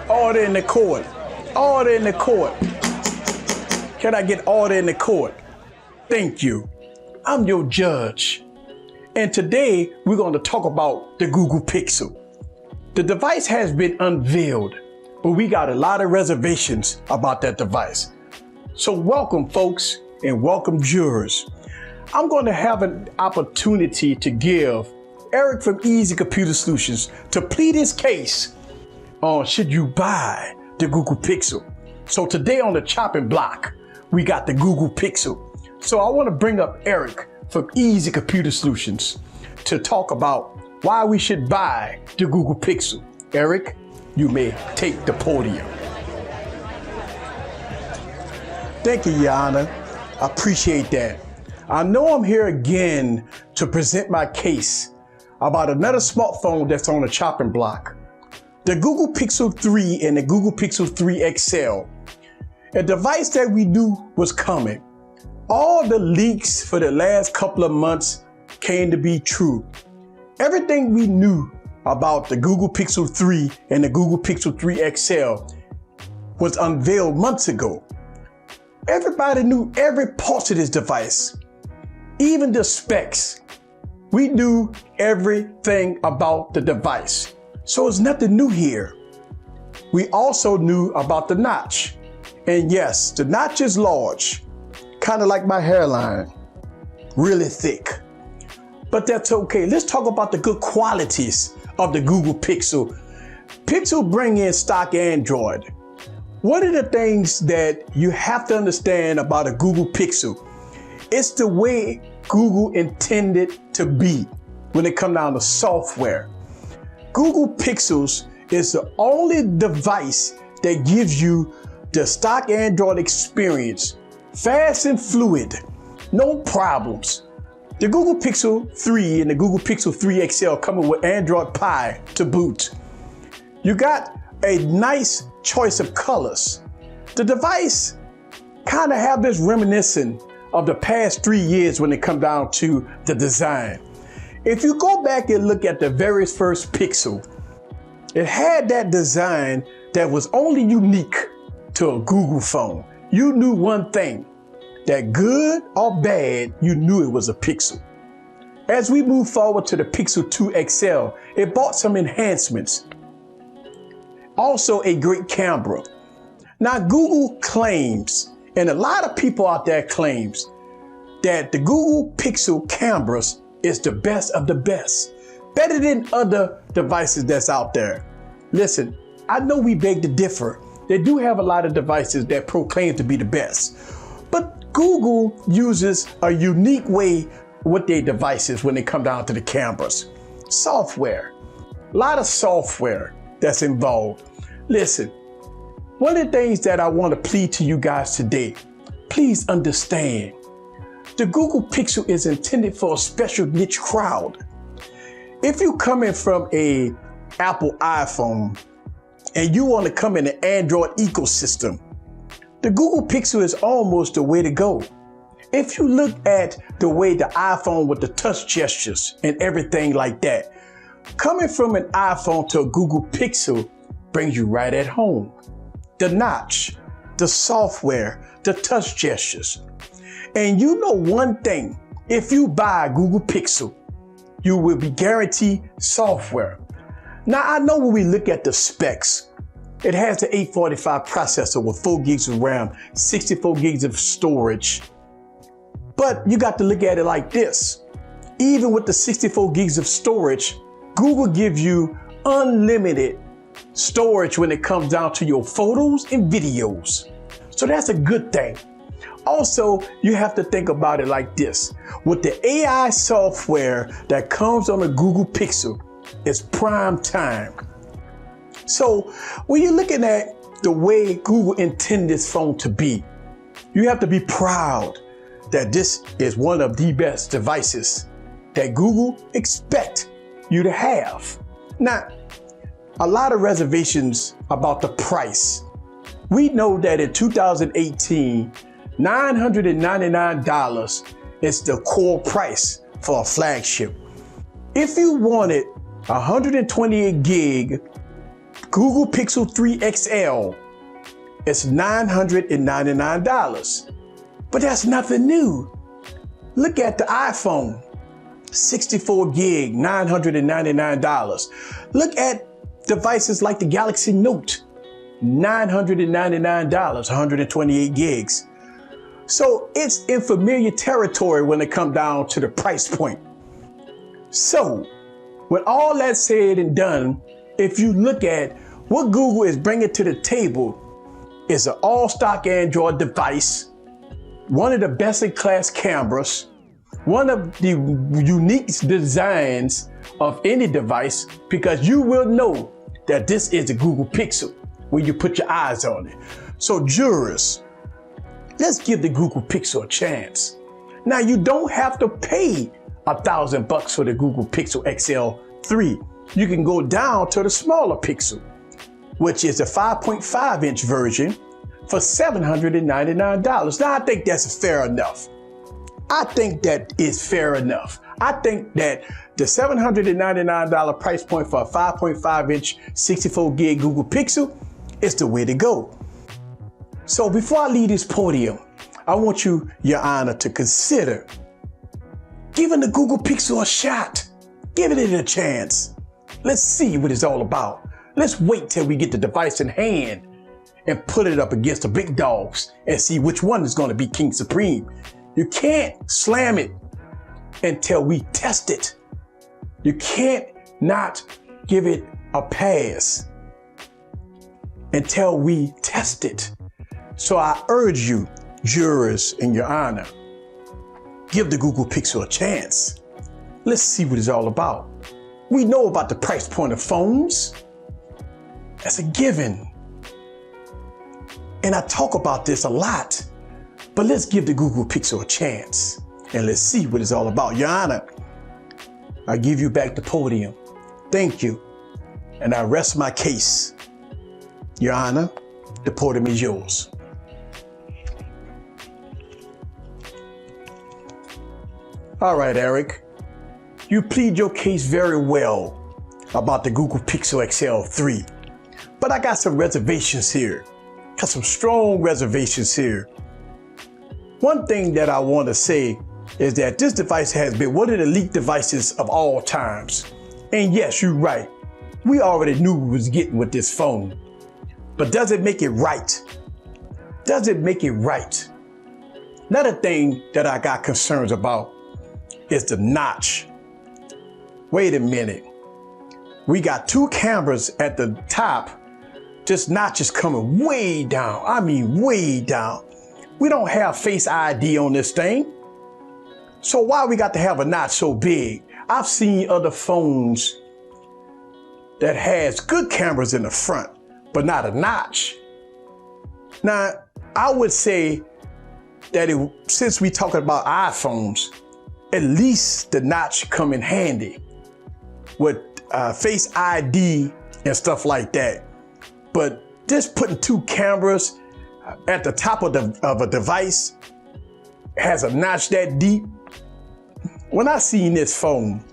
Order in the court. Order in the court. Can I get order in the court? Thank you. I'm your judge. And today we're going to talk about the Google Pixel. The device has been unveiled, but we got a lot of reservations about that device. So welcome, folks, and welcome, jurors. I'm going to have an opportunity to give Eric from Easy Computer Solutions to plead his case on should you buy the Google Pixel. So today on the chopping block, we got the Google Pixel. So I want to bring up Eric from Easy Computer Solutions to talk about why we should buy the Google Pixel. Eric, you may take the podium. Thank you, Your Honor. I appreciate that. I know I'm here again to present my case about another smartphone that's on the chopping block. The Google Pixel 3 and the Google Pixel 3 XL. A device that we knew was coming. All the leaks for the last couple of months came to be true. Everything we knew about the Google Pixel 3 and the Google Pixel 3 XL was unveiled months ago. Everybody knew every part of this device, even the specs. We knew everything about the device. So it's nothing new here. We also knew about the notch. And yes, the notch is large, kind of like my hairline, really thick. But that's okay. Let's talk about the good qualities of the Google Pixel. Pixel bring in stock Android. One of the things that you have to understand about a Google Pixel, it's the way Google intended to be when it comes down to software. Google Pixels is the only device that gives you the stock Android experience, fast and fluid, no problems. The Google Pixel 3 and the Google Pixel 3 XL coming with Android Pie to boot. You got a nice choice of colors. The device kind of have this reminiscent of the past 3 years when it comes down to the design. If you go back and look at the very first Pixel, it had that design that was only unique to a Google phone. You knew one thing, that good or bad, you knew it was a Pixel. As we move forward to the Pixel 2 XL, it brought some enhancements. Also a great camera. Now Google claims, and a lot of people out there claims, that the Google Pixel cameras is the best of the best. Better than other devices that's out there. Listen, I know we beg to differ. They do have a lot of devices that proclaim to be the best. But Google uses a unique way with their devices when they come down to the cameras. Software. A lot of software that's involved. Listen, one of the things that I want to plead to you guys today, please understand, the Google Pixel is intended for a special niche crowd. If you coming from a Apple iPhone and you want to come in the Android ecosystem, the Google Pixel is almost the way to go. If you look at the way the iPhone with the touch gestures and everything like that, coming from an iPhone to a Google Pixel brings you right at home. The notch, the software, the touch gestures. And you know one thing, if you buy a Google Pixel, you will be guaranteed software. Now I know when we look at the specs, it has the 845 processor with 4 gigs of RAM, 64 gigs of storage. But you got to look at it like this. Even with the 64 gigs of storage, Google gives you unlimited storage when it comes down to your photos and videos. So that's a good thing. Also, you have to think about it like this. With the AI software that comes on the Google Pixel, it's prime time. So when you're looking at the way Google intended this phone to be, you have to be proud that this is one of the best devices that Google expect you to have. Now, a lot of reservations about the price. We know that in 2018, $999 is the core price for a flagship. If you wanted 128 gig Google Pixel 3 XL is $999. But that's nothing new. Look at the iPhone, 64 gig, $999. Look at devices like the Galaxy Note, $999, 128 gigs. So it's in familiar territory when it comes down to the price point. So with all that said and done, if you look at what Google is bringing to the table, is an all-stock Android device, one of the best-in-class cameras, one of the unique designs of any device, because you will know that this is a Google Pixel when you put your eyes on it. So jurors, let's give the Google Pixel a chance. Now you don't have to pay $1,000 for the Google Pixel XL 3. You can go down to the smaller Pixel, which is the 5.5-inch version for $799. Now I think that's fair enough. I think that is fair enough. I think that the $799 price point for a 5.5-inch 64 gig Google Pixel is the way to go. So before I leave this podium, I want you, Your Honor, to consider giving the Google Pixel a shot. Giving it a chance. Let's see what it's all about. Let's wait till we get the device in hand and put it up against the big dogs and see which one is going to be King Supreme. You can't slam it until we test it. You can't not give it a pass until we test it. So I urge you, jurors, in Your Honor, give the Google Pixel a chance. Let's see what it's all about. We know about the price point of phones. That's a given. And I talk about this a lot, but let's give the Google Pixel a chance and let's see what it's all about. Your Honor, I give you back the podium. Thank you. And I rest my case. Your Honor, the podium is yours. All right, Eric, you plead your case very well about the Google Pixel XL 3, but I got some reservations here. Got some strong reservations here. One thing that I want to say is that this device has been one of the leaked devices of all times. And yes, you're right. We already knew we was getting with this phone. But does it make it right? Does it make it right? Another thing that I got concerns about is the notch. Wait a minute. We got two cameras at the top. This notch is coming way down. I mean, way down. We don't have Face ID on this thing. So why we got to have a notch so big? I've seen other phones that has good cameras in the front, but not a notch. Now, I would say that since we talking about iPhones, at least the notch come in handy with Face ID and stuff like that. But just putting two cameras at the top of a device has a notch that deep. When I seen this phone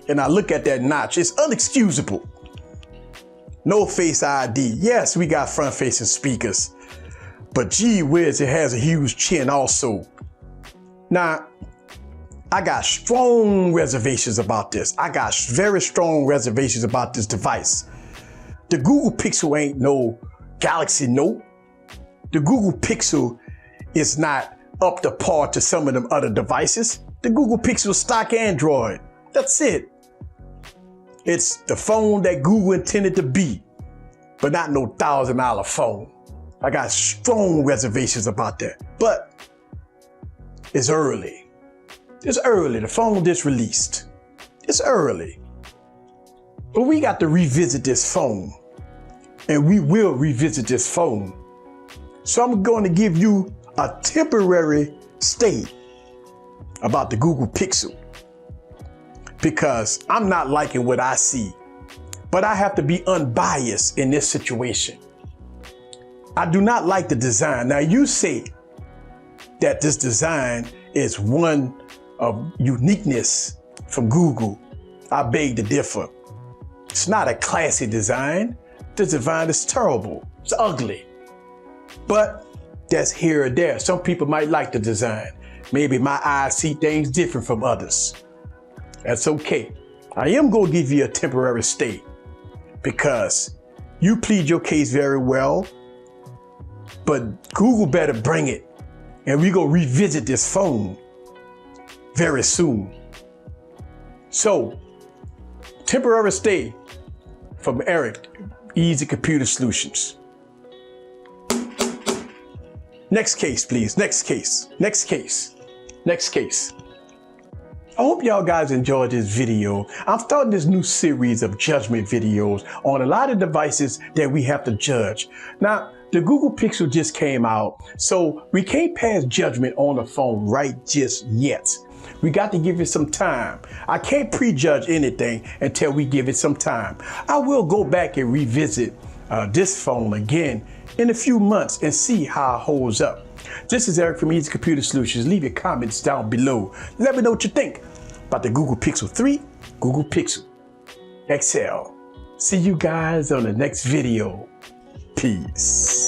and I look at that notch, it's unexcusable. No Face ID. Yes, we got front-facing speakers, but gee whiz, it has a huge chin also. Now, I got strong reservations about this. I got very strong reservations about this device. The Google Pixel ain't no Galaxy Note. The Google Pixel is not up to par to some of them other devices. The Google Pixel stock Android. That's it. It's the phone that Google intended to be, but not no $1,000 phone. I got strong reservations about that, but it's early. It's early. The phone just released. It's early. But we got to revisit this phone, and we will revisit this phone. So I'm going to give you a temporary state about the Google Pixel because I'm not liking what I see, but I have to be unbiased in this situation. I do not like the design. Now you say that this design is one of uniqueness from Google. I beg to differ. It's not a classy design. The design is terrible. It's ugly. But that's here or there. Some people might like the design. Maybe my eyes see things different from others. That's okay. I am going to give you a temporary stay because you plead your case very well, but Google better bring it, and we're going to revisit this phone very soon. So, temporary stay from Eric, Easy Computer Solutions. Next case, please. Next case. Next case. Next case. I hope y'all guys enjoyed this video. I'm starting this new series of judgment videos on a lot of devices that we have to judge. Now, the Google Pixel just came out, so we can't pass judgment on the phone right just yet. We got to give it some time. I can't prejudge anything until we give it some time. I will go back and revisit this phone again in a few months and see how it holds up. This is Eric from Easy Computer Solutions. Leave your comments down below. Let me know what you think about the Google Pixel 3, Google Pixel XL. See you guys on the next video. Peace.